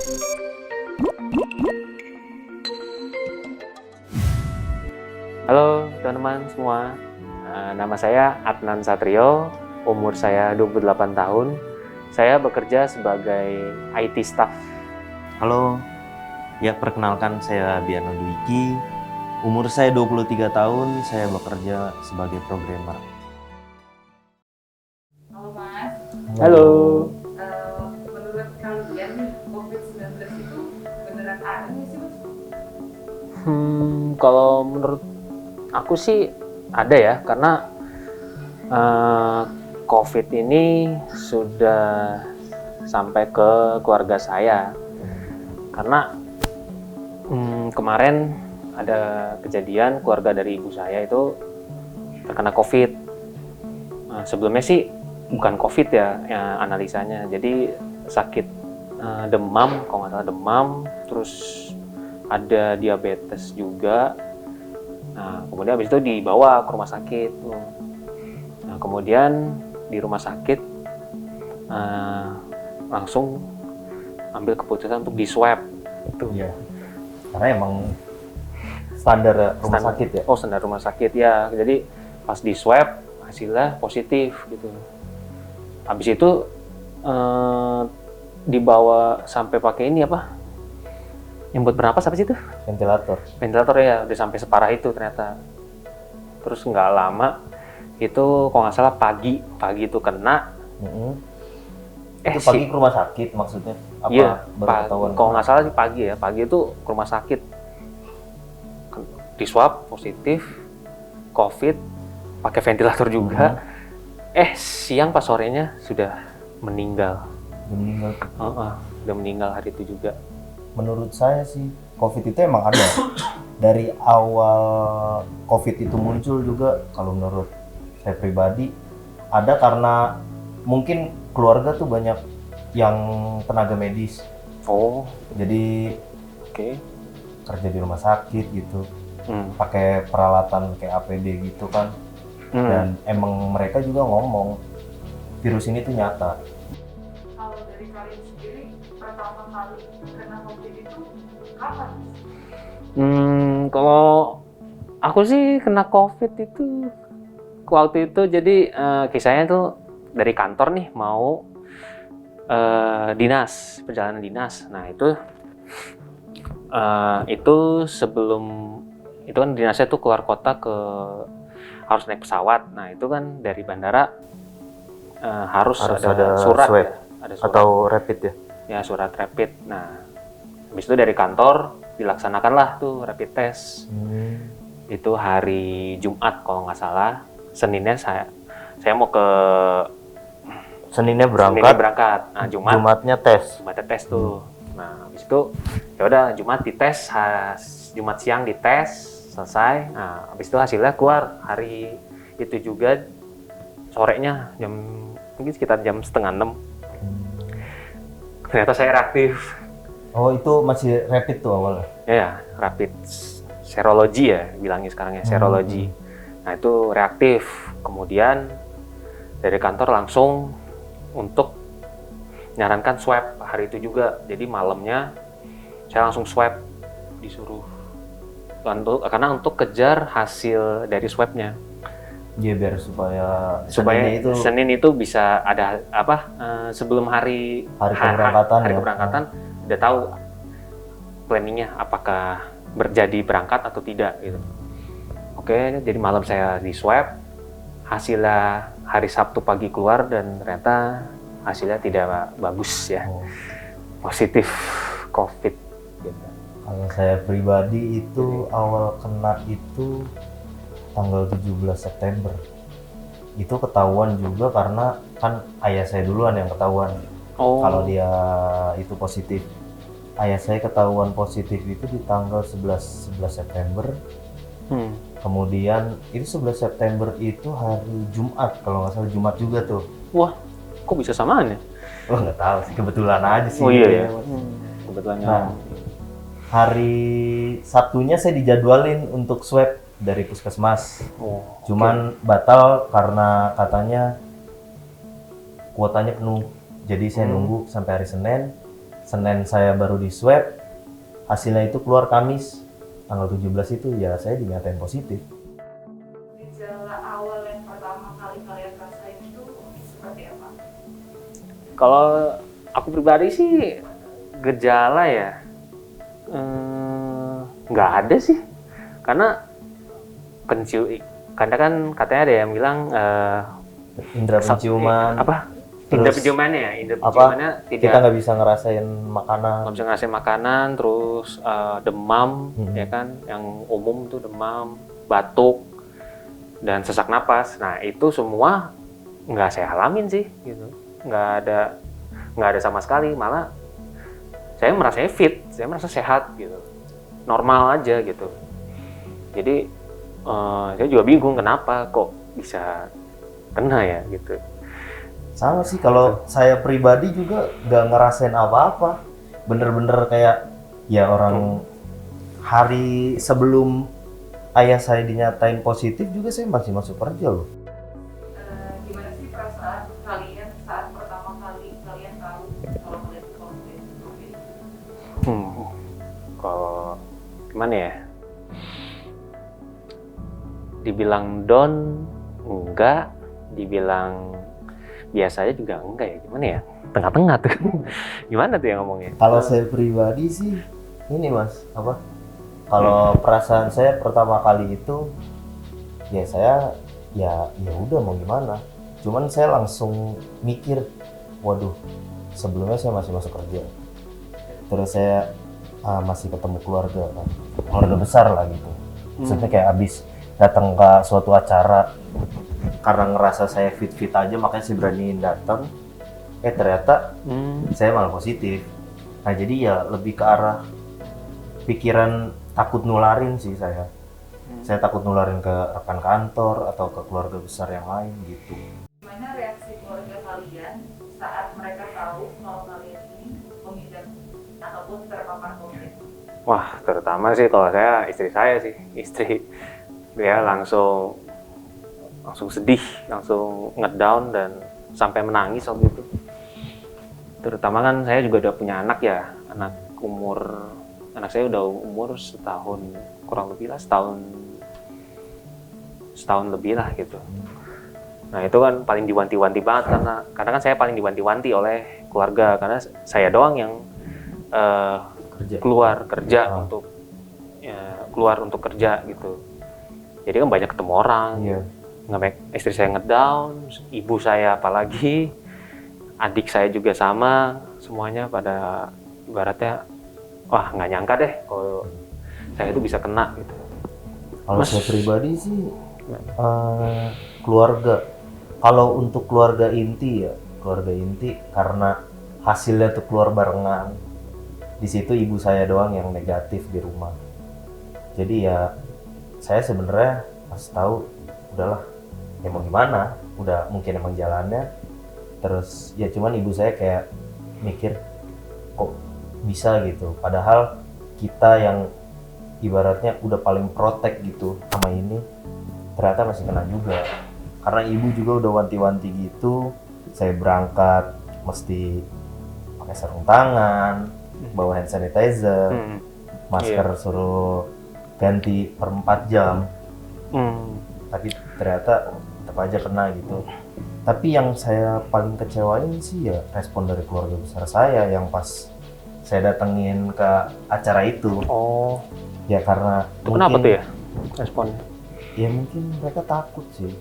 Halo teman-teman semua, nama saya Adnan Satrio, umur saya 28 tahun. Saya bekerja sebagai IT staff. Halo, ya perkenalkan saya Biano Dwiki, umur saya 23 tahun, saya bekerja sebagai programmer. Halo Mas. Halo. Menurut kalian nih, COVID-19 itu beneran ada nggak sih Mas? Kalau menurut aku sih ada ya, karena COVID ini sudah sampai ke keluarga saya. Karena kemarin ada kejadian keluarga dari ibu saya itu terkena COVID. Sebelumnya sih bukan COVID ya analisanya. Jadi sakit demam, kalau nggak salah demam, terus ada diabetes juga. Nah, kemudian habis itu dibawa ke rumah sakit. Nah, kemudian di rumah sakit langsung ambil keputusan untuk di swab. Iya. Karena emang standar rumah sakit ya. Oh, standar rumah sakit ya. Jadi pas di swab hasilnya positif gitu. Habis itu dibawa sampai pakai ini apa? Yang buat bernapas apa sih itu? Ventilator. Ventilator ya, udah sampai separah itu ternyata. Terus nggak lama itu kalau nggak salah pagi itu kena. Itu pagi ke rumah sakit maksudnya? Apa Iya, kalau nggak salah sih pagi ya. Pagi itu ke rumah sakit, di swab positif COVID, pakai ventilator juga. Siang pas sorenya sudah meninggal. Udah meninggal hari itu juga. Menurut saya sih COVID itu emang ada. Dari awal COVID itu muncul juga, kalau menurut saya pribadi ada karena mungkin keluarga tuh banyak yang tenaga medis. Oh, jadi kerja di rumah sakit gitu, pakai peralatan kayak APD gitu kan. Dan emang mereka juga ngomong virus ini tuh nyata. Kalau dari kalian sendiri, pertama kali kena COVID itu kapan? Kalau aku sih kena COVID itu waktu itu, jadi kisahnya tuh dari kantor nih mau perjalanan dinas. Nah itu sebelum itu kan dinasnya tuh keluar kota harus naik pesawat. Nah itu kan dari bandara harus ada surat swab, ya, ada surat atau rapid ya. Ya, surat rapid. Nah habis itu dari kantor dilaksanakanlah tuh rapid test. Itu hari Jumat kalau nggak salah. Seninnya saya mau ke Seninnya berangkat. Nah, Jumatnya tes. Jumatnya tes tuh. Nah, habis itu ya udah Jumat dites, Jumat siang dites, selesai. Nah, habis itu hasilnya keluar hari itu juga sorenya mungkin sekitar jam 5:30. Ternyata saya reaktif. Oh, itu masih rapid tuh awalnya? Ya, rapid serologi ya bilangnya sekarang ya, serologi. Nah, itu reaktif. Kemudian dari kantor langsung untuk nyarankan swab hari itu juga. Jadi malamnya saya langsung swab, disuruh karena untuk kejar hasil dari swabnya. Iya, biar supaya Senin itu bisa ada sebelum hari keberangkatan udah tahu planningnya apakah berjadi berangkat atau tidak gitu. Oke, jadi malam saya di swab, hasilnya hari Sabtu pagi keluar dan ternyata hasilnya tidak bagus ya, positif COVID. Gitu. Kalau saya pribadi itu awal kena itu tanggal 17 September. Itu ketahuan juga karena kan ayah saya duluan yang ketahuan. Kalau dia itu positif. Ayah saya ketahuan positif itu di tanggal 11 September. Kemudian itu 11 September itu hari Jumat, kalau nggak salah Jumat juga tuh. Wah, kok bisa samaan ya? Oh, nggak tahu sih, kebetulan aja sih. Oh iya ya. Kebetulan. Nah, hari Sabtunya saya dijadwalin untuk swab dari puskesmas. Cuman batal karena katanya kuotanya penuh. Jadi saya nunggu sampai hari Senin. Senin saya baru di swab, hasilnya itu keluar Kamis tanggal 17 itu ya saya dinyatain positif. Gejala awal yang pertama kali kalian rasain itu seperti apa? Kalau aku pribadi sih gejala ya nggak ada sih, karena karena kan katanya ada yang bilang Indra penciuman indra penciumannya tidak, kita nggak bisa ngerasain makanan, terus demam ya kan, yang umum tuh demam, batuk dan sesak napas. Nah itu semua nggak saya alamin sih gitu, nggak ada sama sekali, malah saya merasa fit, saya merasa sehat gitu, normal aja gitu. Jadi saya juga bingung kenapa kok bisa kena ya gitu. Sama sih, kalau saya pribadi juga nggak ngerasain apa-apa, bener-bener kayak ya orang hari sebelum ayah saya dinyatain positif juga saya masih masuk kerja loh. Gimana sih perasaan kalian saat pertama kali kalian tahu kalau kalian COVID? Kalau gimana ya? Dibilang down enggak, dibilang biasanya juga enggak ya, gimana ya? Tengah-tengah tuh. Gimana tuh yang ngomongnya? Kalau saya pribadi sih ini Mas, kalau perasaan saya pertama kali itu ya saya ya udah mau gimana. Cuman saya langsung mikir, waduh, sebelumnya saya masih masuk kerja. Terus saya masih ketemu keluarga besar lah gitu. Maksudnya kayak abis datang ke suatu acara karena ngerasa saya fit aja, makanya saya beraniin datang. Ternyata saya malah positif. Nah jadi ya lebih ke arah pikiran takut nularin sih saya. Saya takut nularin ke rekan kantor atau ke keluarga besar yang lain gitu. Gimana reaksi keluarga kalian saat mereka tahu kalau kalian ini pengidap ataupun terpapar COVID? Wah, terutama sih kalau istri dia langsung sedih, langsung ngedown dan sampai menangis waktu itu. Terutama kan saya juga udah punya anak ya, anak saya udah umur setahun kurang lebih lah, setahun lebih lah gitu. Nah itu kan paling diwanti-wanti banget, karena kan saya paling diwanti-wanti oleh keluarga, karena saya doang yang keluar kerja untuk kerja gitu. Jadi kan banyak ketemu orang. Istri saya ngedown, ibu saya apalagi, adik saya juga sama, semuanya pada ibaratnya wah nggak nyangka deh kalau saya itu bisa kena gitu. Kalau saya pribadi sih keluarga. Kalau untuk keluarga inti karena hasilnya tuh keluar barengan. Di situ ibu saya doang yang negatif di rumah. Jadi ya saya sebenarnya pas tahu udahlah, ya mau gimana, udah mungkin emang jalannya. Terus ya cuman ibu saya kayak mikir kok bisa gitu, padahal kita yang ibaratnya udah paling protek gitu sama ini ternyata masih kena juga. Karena ibu juga udah wanti-wanti gitu, saya berangkat mesti pakai sarung tangan, bawa hand sanitizer, masker suruh ganti per 4 jam. Tapi ternyata tetap aja kena gitu. Tapi yang saya paling kecewain sih ya respon dari keluarga besar saya yang pas saya datengin ke acara itu. Oh. Ya karena kenapa tuh ya responnya? Ya mungkin mereka takut sih.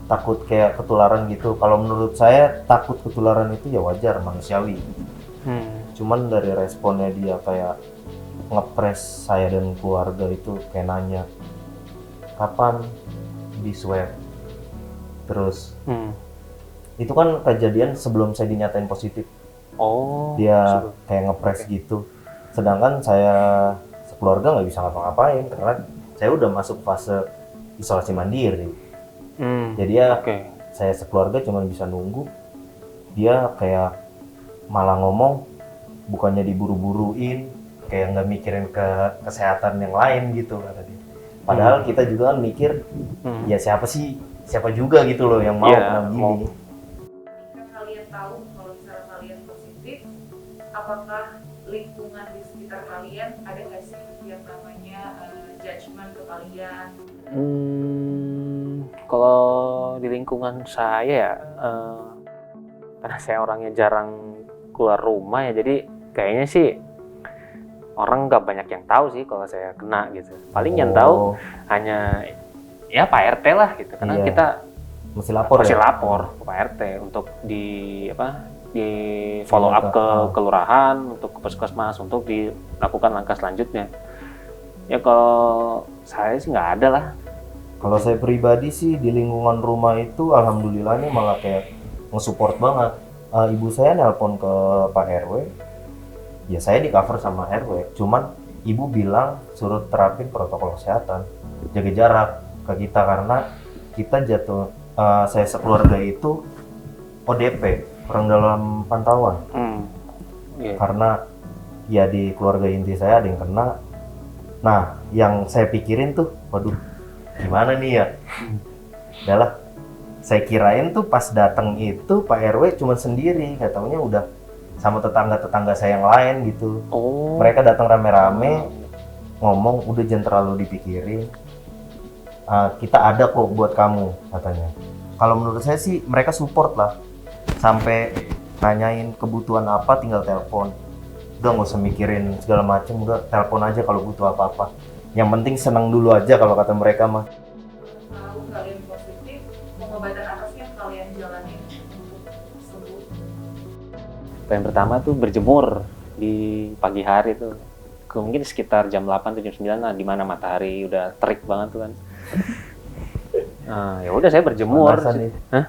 Takut kayak ketularan gitu. Kalau menurut saya takut ketularan itu ya wajar, manusiawi. Cuman dari responnya dia kayak ngepres saya dan keluarga itu kayak nanya kapan di swab. Terus itu kan kejadian sebelum saya dinyatain positif. Dia kayak ngepres gitu. Sedangkan saya sekeluarga nggak bisa ngapa-ngapain karena saya udah masuk fase isolasi mandiri. Jadi ya saya sekeluarga cuma bisa nunggu. Dia kayak malah ngomong bukannya diburu-buruin, kayak nggak mikirin ke kesehatan yang lain gitu kata dia. Padahal kita juga kan mikir ya siapa juga gitu loh yang mau kena gini. Ketika kalian tahu kalau misalnya kalian positif, apakah lingkungan di sekitar kalian ada nggak sih yang namanya judgement ke kalian? Kalau di lingkungan saya ya, karena saya orangnya jarang keluar rumah ya, jadi kayaknya sih orang nggak banyak yang tahu sih kalau saya kena gitu. Paling yang tahu hanya ya Pak RT lah gitu, karena kita masih lapor ke Pak RT untuk di follow up ke kelurahan, untuk ke puskesmas untuk dilakukan langkah selanjutnya. Ya kalau saya sih nggak ada lah. Kalau saya pribadi sih di lingkungan rumah itu alhamdulillahnya malah kayak nge-support banget. Ibu saya nelpon ke Pak RW, ya saya di cover sama RW. Cuman ibu bilang suruh terapin protokol kesehatan, jaga jarak ke kita karena kita jatuh. Saya sekeluarga itu ODP, orang dalam pantauan. Karena ya di keluarga inti saya ada yang kena. Nah, yang saya pikirin tuh, waduh, gimana nih ya? Udahlah, saya kirain tuh pas datang itu Pak RW cuma sendiri, nggak taunya udah sama tetangga-tetangga saya yang lain gitu. Mereka datang rame-rame, ngomong udah jangan terlalu dipikirin. Kita ada kok buat kamu, katanya. Kalau menurut saya sih mereka support lah. Sampai nanyain kebutuhan apa tinggal telepon. Udah nggak usah mikirin segala macam, udah telepon aja kalau butuh apa-apa. Yang penting senang dulu aja kalau kata mereka mah. Tahu kalian positif, pengobatan apa sih yang kalian jalani untuk sembuh? Yang pertama tuh berjemur di pagi hari tuh. Mungkin sekitar jam 8 atau jam 9 lah, di mana matahari udah terik banget tuh kan. Ya udah saya berjemur.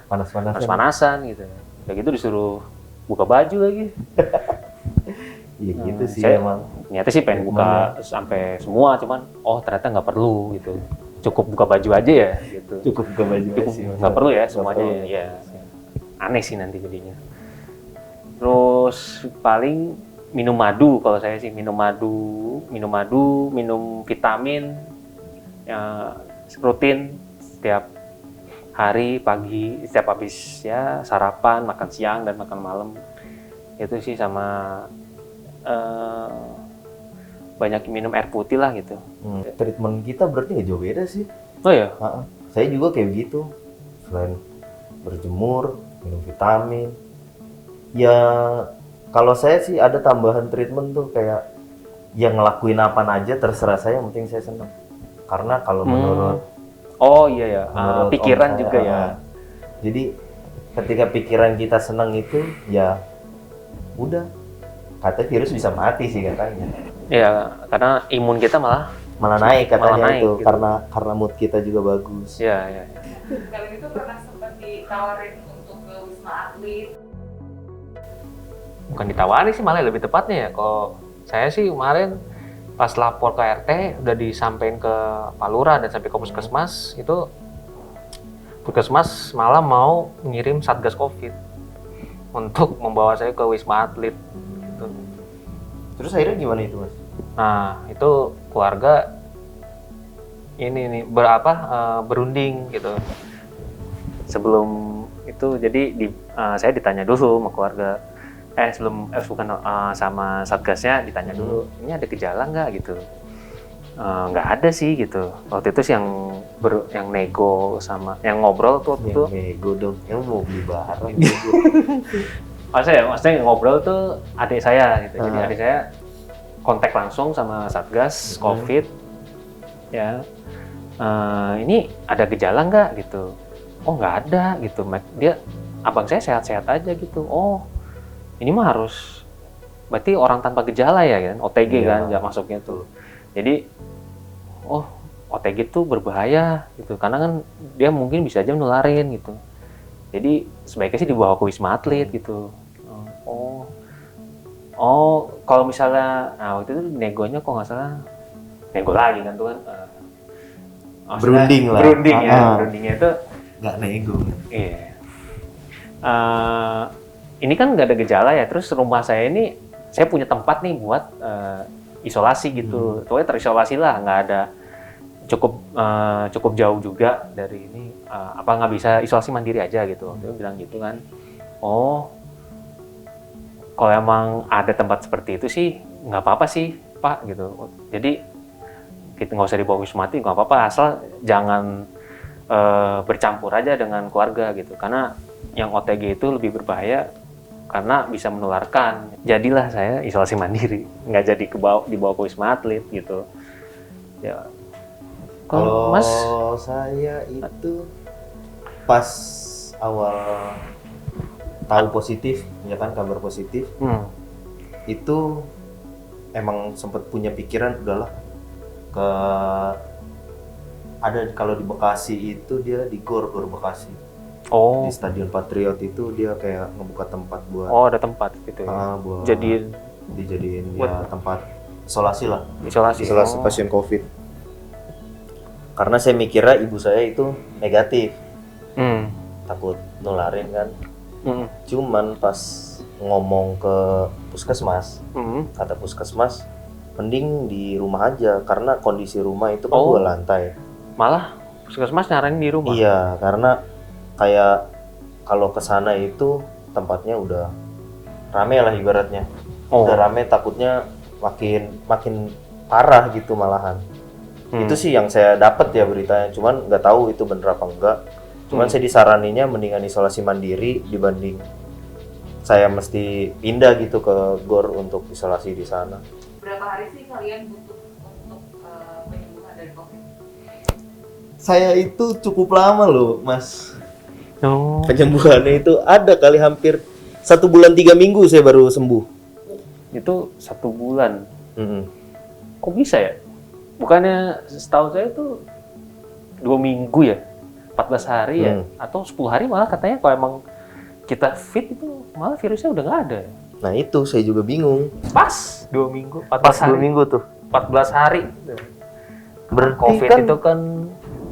Panas-panasan gitu. Udah gitu disuruh buka baju lagi. Iya gitu sih saya emang. Niatnya sih pengen buka sampai semua, cuman ternyata nggak perlu gitu. Cukup buka baju aja ya gitu. Cukup buka baju sih. Nggak perlu ya semuanya ya. Aneh sih nanti jadinya. Terus paling minum madu, kalau saya sih minum madu, minum vitamin ya, rutin setiap hari pagi, setiap habis ya sarapan, makan siang dan makan malam. Itu sih sama banyak minum air putih lah gitu. Treatment kita berarti nggak jauh beda sih. Oh ya? Saya juga kayak gitu. Selain berjemur, minum vitamin. Ya kalau saya sih ada tambahan treatment tuh kayak yang ngelakuin apa aja terserah saya, yang penting saya senang. Karena kalau menurut pikiran saya, juga ya. Jadi ketika pikiran kita senang itu ya udah, kata virus bisa mati sih katanya. Ya, karena imun kita malah naik katanya naik, itu gitu. karena mood kita juga bagus. Ya. Kalian itu pernah sempat ditawarin untuk ke Wisma Atlet? Bukan ditawari sih, malah lebih tepatnya ya. Kalau saya sih kemarin pas lapor ke RT udah disampaikan ke Pak Lurah dan sampai ke puskesmas, itu puskesmas malah mau ngirim Satgas Covid untuk membawa saya ke Wisma Atlet. Gitu. Terus akhirnya gimana itu, Mas? Nah, itu keluarga ini berunding gitu. Sebelum itu jadi saya ditanya dulu sama keluarga. Sama satgasnya ditanya dulu, ini ada gejala nggak gitu? Nggak ada sih gitu. Waktu itu sih yang nego sama yang ngobrol tuh waktu itu. Nego dong, yang mau beli barang. Maksudnya ngobrol tuh adik saya gitu. Jadi adik saya kontak langsung sama satgas Covid. Ya, ini ada gejala nggak gitu? Oh nggak ada gitu. Dia abang saya sehat-sehat aja gitu. Oh ini mah harus berarti orang tanpa gejala ya kan, OTG kan nggak masuknya tuh. Jadi OTG tuh berbahaya gitu, karena kan dia mungkin bisa aja nularin gitu. Jadi sebaiknya sih dibawa ke Wisma Atlet gitu. Kalau misalnya, waktu itu negonya kok nggak salah, nego lagi kan tuh kan. Berunding lah. Berundingnya itu nggak nego. Iya. Ini kan nggak ada gejala ya, terus rumah saya ini, saya punya tempat nih buat isolasi gitu. Pokoknya terisolasi lah, nggak ada, cukup jauh juga dari ini, apa nggak bisa isolasi mandiri aja gitu. Dia bilang gitu kan. Kalau emang ada tempat seperti itu sih, nggak apa-apa sih Pak gitu. Jadi kita nggak usah dibawa wisma atlet, nggak apa-apa, asal jangan bercampur aja dengan keluarga gitu, karena yang OTG itu lebih berbahaya karena bisa menularkan. Jadilah saya isolasi mandiri, nggak jadi dibawa ke wisma atlet gitu ya. Kalau Mas saya itu pas awal tahu positif, ya kan, kabar positif, itu emang sempat punya pikiran udahlah ke ada kalau di Bekasi itu dia di Gor Bekasi. Di Stadion Patriot itu dia kayak ngebuka tempat buat ada tempat gitu ya. buat dijadiin buat ya tempat isolasi lah. Isolasi Pasien COVID. Karena saya mikirnya ibu saya itu negatif. Takut nularin kan. Cuman pas ngomong ke puskesmas, kata puskesmas mending di rumah aja karena kondisi rumah itu kan 2 lantai. Malah puskesmas nyaranin di rumah. Iya, karena kayak kalau ke sana itu tempatnya udah rame lah ibaratnya. Udah rame, takutnya makin parah gitu malahan. Itu sih yang saya dapat ya beritanya, cuman nggak tahu itu bener apa enggak. Cuman saya disaraninya mendingan isolasi mandiri dibanding saya mesti pindah gitu ke GOR untuk isolasi di sana. Berapa hari sih kalian butuh untuk penyembuhan dari COVID? Saya itu cukup lama loh, Mas. Penyembuhannya itu ada kali hampir 1 bulan 3 minggu saya baru sembuh. Itu 1 bulan. Kok bisa ya? Bukannya setahu saya itu 2 minggu ya? 14 hari ya? Atau 10 hari malah katanya kalau emang kita fit itu malah virusnya udah nggak ada. Nah itu saya juga bingung. Pas 2 minggu, 14 Pas hari. 2 minggu tuh. 14 hari. Berarti COVID kan, itu kan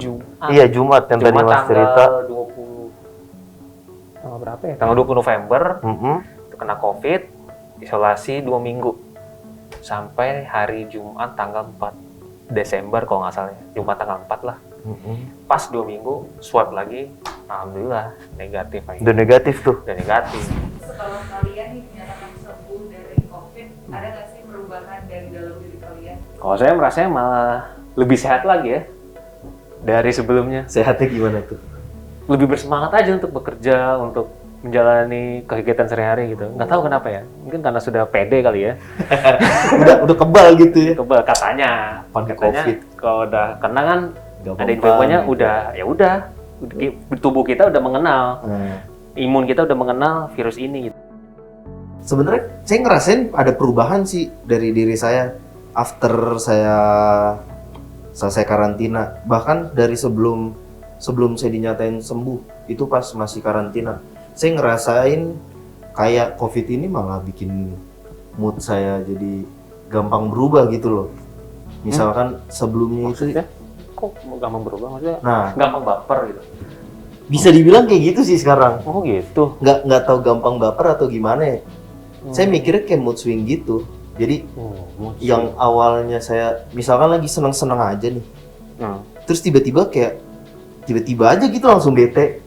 Jumat. Iya Jumat yang tadi Mas cerita. Tanggal berapa ya? Tanggal 20 November. Itu kena COVID, isolasi 2 minggu. Sampai hari Jumat tanggal 4 Desember kalau nggak salah ya. Jumat tanggal 4 lah. Pas 2 minggu, swab lagi. Alhamdulillah, negatif lagi. Udah negatif tuh. Udah negatif. Setelah kalian dinyatakan sembuh dari COVID, ada nggak sih perubahan dari dalam diri kalian? Kalau saya merasanya malah lebih sehat lagi ya dari sebelumnya. Sehatnya gimana tuh? Lebih bersemangat aja untuk bekerja, untuk menjalani kegiatan sehari-hari gitu. Nggak tahu kenapa ya, mungkin karena sudah pede kali ya. udah kebal gitu ya. Kebal katanya. Katanya kalau udah kena kan ada infonya gitu. udah tubuh kita udah mengenal, imun kita udah mengenal virus ini gitu. Sebenarnya saya ngerasain ada perubahan sih dari diri saya after saya selesai karantina. Bahkan dari sebelum saya dinyatain sembuh, itu pas masih karantina, saya ngerasain kayak COVID ini malah bikin mood saya jadi gampang berubah gitu loh. Misalkan sebelumnya Maksudnya? itu Kok gampang berubah maksudnya? Nah, gampang baper gitu. bisa dibilang kayak gitu sih sekarang. Oh gitu. Nggak tahu gampang baper atau gimana ya. Saya mikirnya kayak mood swing gitu. Jadi yang awalnya saya misalkan lagi seneng-seneng aja nih, terus tiba-tiba aja gitu langsung bete.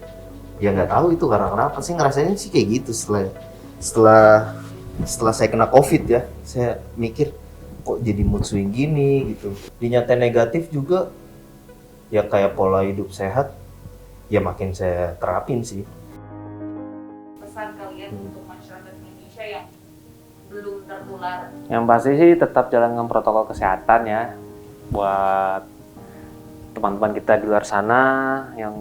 Ya nggak tahu itu karena kenapa sih, ngerasain sih kayak gitu setelah saya kena COVID ya. Saya mikir kok jadi mood swing gini gitu. Dinyatain negatif juga ya, kayak pola hidup sehat ya makin saya terapin sih. Pesan kalian untuk masyarakat Indonesia yang belum tertular? Yang pasti sih tetap jalankan protokol kesehatan ya, buat teman-teman kita di luar sana yang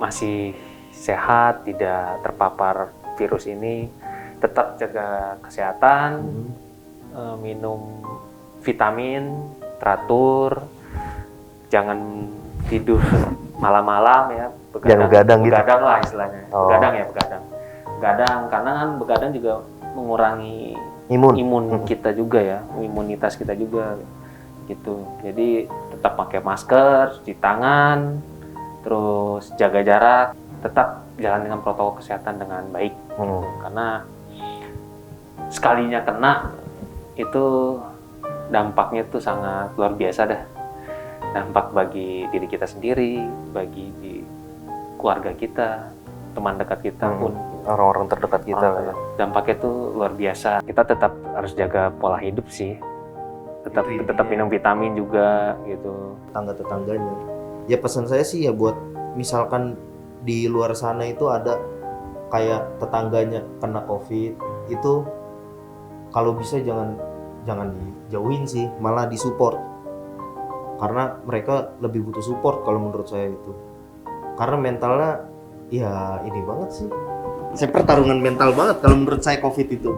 masih sehat, tidak terpapar virus ini. Tetap jaga kesehatan, minum vitamin teratur, jangan tidur malam-malam ya, begadang gitu. Begadang lah istilahnya. Begadang karena kan begadang juga mengurangi imun kita juga ya, imunitas kita juga gitu. Jadi tetap pakai masker, cuci tangan, terus jaga jarak, tetap jalan dengan protokol kesehatan dengan baik. Karena sekalinya kena itu dampaknya tuh sangat luar biasa dah. Dampak bagi diri kita sendiri, bagi keluarga kita, teman dekat kita pun. orang-orang terdekat kita lah ya. Dampaknya tuh luar biasa. Kita tetap harus jaga pola hidup sih. Tetap minum vitamin juga gitu. Tetangga-tetangganya. Ya pesan saya sih ya buat misalkan di luar sana itu ada kayak tetangganya kena COVID itu kalau bisa jangan dijauhin sih, malah disupport. Karena mereka lebih butuh support kalau menurut saya itu. Karena mentalnya ya ini banget sih. Saya pertarungan mental banget kalau menurut saya COVID itu.